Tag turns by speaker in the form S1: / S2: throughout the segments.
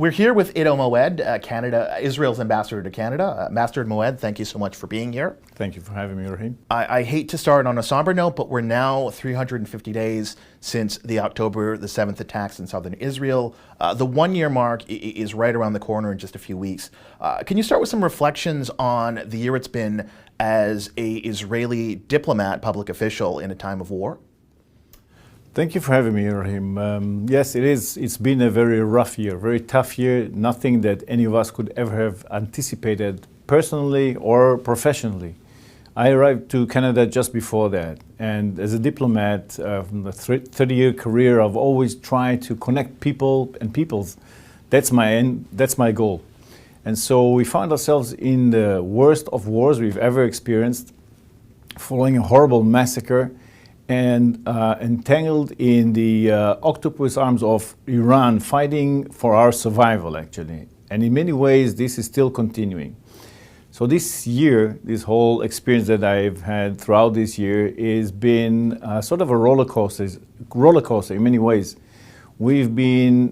S1: We're here with Iddo Moed, Israel's ambassador to Canada. Ambassador Moed, thank you so much for being here.
S2: Thank you for having me, Rahim.
S1: I hate to start on a somber note, but we're now 350 days since the October the 7th attacks in southern Israel. The one-year mark is right around the corner in just a few weeks. Can you start with some reflections on the year it's been as an Israeli diplomat, public official in a time of war?
S2: Thank you for having me, Rahim. Yes, it is. It's been a very rough year, very tough year, nothing that any of us could ever have anticipated personally or professionally. I arrived to Canada just before that, and as a diplomat from the 30-year career, I've always tried to connect people and peoples. That's my end, that's my goal. And so we found ourselves in the worst of wars we've ever experienced, following a horrible massacre, and entangled in the octopus arms of Iran, fighting for our survival, actually. And in many ways, this is still continuing. So this year, this whole experience that I've had throughout this year has been sort of a roller coaster in many ways. We've been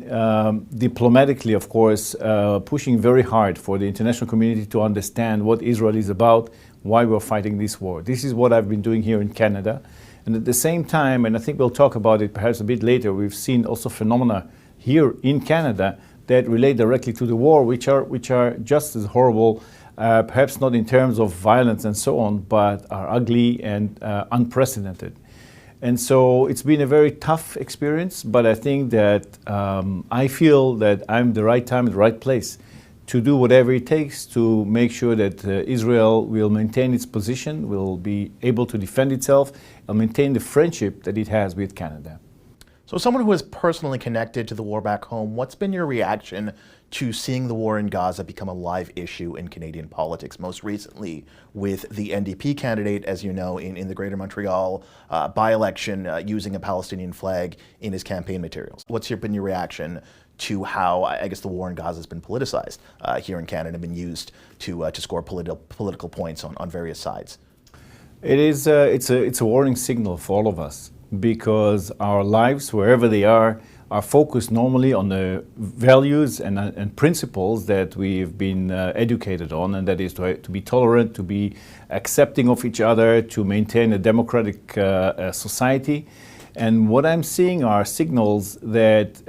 S2: diplomatically, of course, pushing very hard for the international community to understand what Israel is about, why we're fighting this war. This is what I've been doing here in Canada. And at the same time, and I think we'll talk about it perhaps a bit later, we've seen also phenomena here in Canada that relate directly to the war, which are just as horrible, perhaps not in terms of violence and so on, but are ugly and unprecedented. And so it's been a very tough experience, but I think that I feel that I'm the right time, the right place to do whatever it takes to make sure that Israel will maintain its position, will be able to defend itself, and maintain the friendship that it has with Canada.
S1: So someone who is personally connected to the war back home, what's been your reaction to seeing the war in Gaza become a live issue in Canadian politics, most recently with the NDP candidate, as you know, in the Greater Montreal by-election using a Palestinian flag in his campaign materials? What's been your reaction to how, I guess, the war in Gaza has been politicized here in Canada, been used to score political points on various sides?
S2: It's a warning signal for all of us, because our lives, wherever they are focused normally on the values and principles that we've been educated on, and that is to be tolerant, to be accepting of each other, to maintain a democratic society. And what I'm seeing are signals that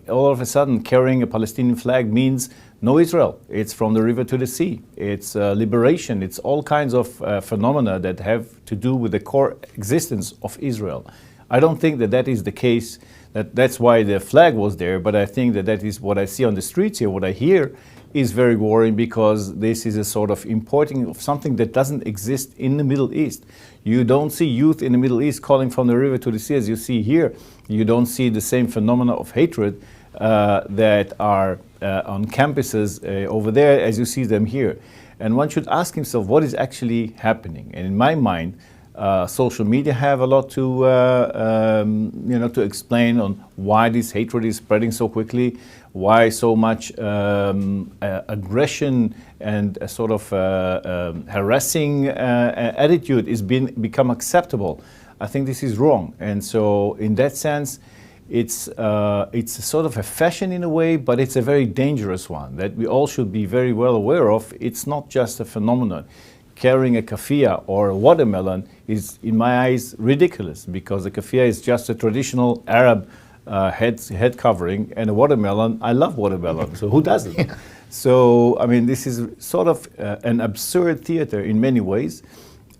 S2: all of a sudden carrying a Palestinian flag means no Israel. It's from the river to the sea. It's liberation. It's all kinds of phenomena that have to do with the core existence of Israel. I don't think that that is the case, that's why the flag was there, but I think that that is what I see on the streets here, what I hear is very worrying, because this is a sort of importing of something that doesn't exist in the Middle East. You don't see youth in the Middle East calling from the river to the sea as you see here. You don't see the same phenomena of hatred that are on campuses over there as you see them here. And one should ask himself what is actually happening. And in my mind, social media have a lot to to explain on why this hatred is spreading so quickly, why so much aggression and a sort of harassing attitude is become acceptable. I think this is wrong, and so in that sense, it's sort of a fashion in a way, but it's a very dangerous one that we all should be very well aware of. It's not just a phenomenon. Carrying a keffiyeh or a watermelon is, in my eyes, ridiculous, because a keffiyeh is just a traditional Arab head covering, and a watermelon, I love watermelon, so who doesn't? Yeah. So, I mean, this is sort of an absurd theater in many ways,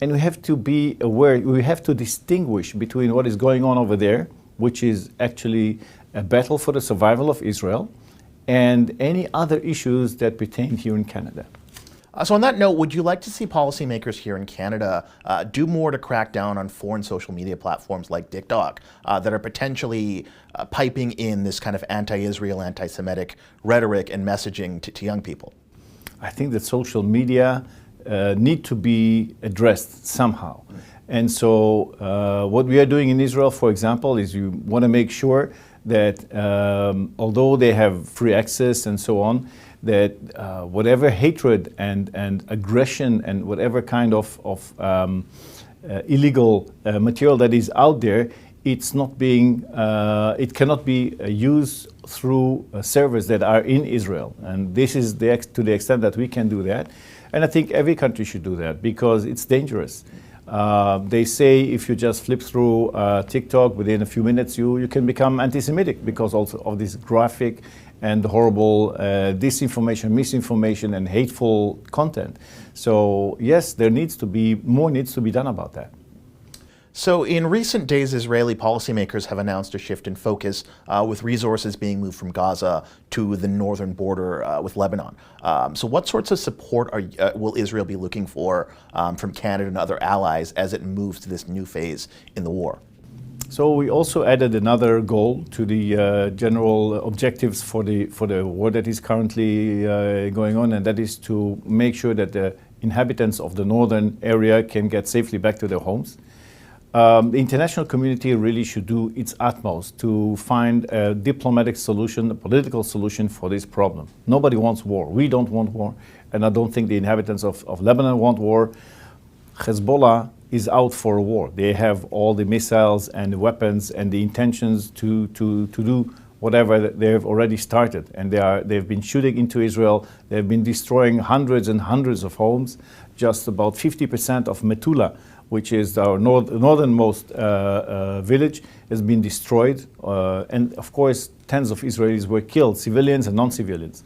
S2: and we have to be aware, we have to distinguish between what is going on over there, which is actually a battle for the survival of Israel, and any other issues that pertain here in Canada.
S1: So on that note, would you like to see policymakers here in Canada do more to crack down on foreign social media platforms like TikTok that are potentially piping in this kind of anti-Israel, anti-Semitic rhetoric and messaging to young people?
S2: I think that social media need to be addressed somehow. And so what we are doing in Israel, for example, is you want to make sure that although they have free access and so on, that whatever hatred and aggression and whatever kind of illegal material that is out there, it's not being, it cannot be used through servers that are in Israel. And this is to the extent that we can do that. And I think every country should do that because it's dangerous. They say if you just flip through TikTok within a few minutes, you can become anti-Semitic because also of this graphic and horrible disinformation, misinformation, and hateful content. So yes, more needs to be done about that.
S1: So in recent days, Israeli policymakers have announced a shift in focus with resources being moved from Gaza to the northern border with Lebanon. So what sorts of support will Israel be looking for from Canada and other allies as it moves to this new phase in the war?
S2: So we also added another goal to the general objectives for the war that is currently going on, and that is to make sure that the inhabitants of the northern area can get safely back to their homes. The international community really should do its utmost to find a diplomatic solution, a political solution for this problem. Nobody wants war. We don't want war, and I don't think the inhabitants of Lebanon want war. Hezbollah is out for a war. They have all the missiles and the weapons and the intentions to do whatever they have already started. And they've been shooting into Israel. They've been destroying hundreds and hundreds of homes. Just about 50% of Metula, which is our northernmost village, has been destroyed. And of course, tens of Israelis were killed, civilians and non-civilians.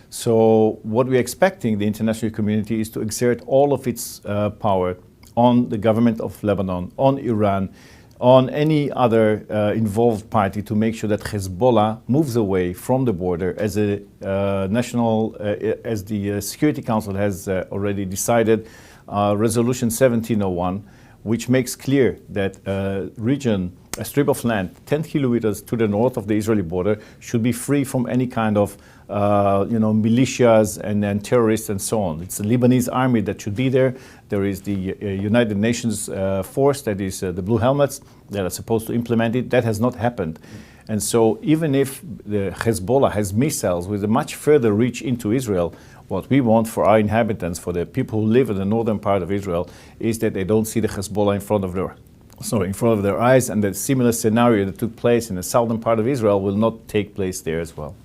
S2: So what we're expecting the international community is to exert all of its power on the government of Lebanon, on Iran, on any other involved party to make sure that Hezbollah moves away from the border as a as the Security Council has already decided, Resolution 1701, which makes clear that a strip of land 10 kilometers to the north of the Israeli border should be free from any kind of militias and terrorists and so on. It's the Lebanese army that should be there. There is the United Nations force, that is the Blue Helmets, that are supposed to implement it. That has not happened. And so even if the Hezbollah has missiles with a much further reach into Israel, what we want for our inhabitants, for the people who live in the northern part of Israel, is that they don't see the Hezbollah in front of their eyes, and that similar scenario that took place in the southern part of Israel will not take place there as well.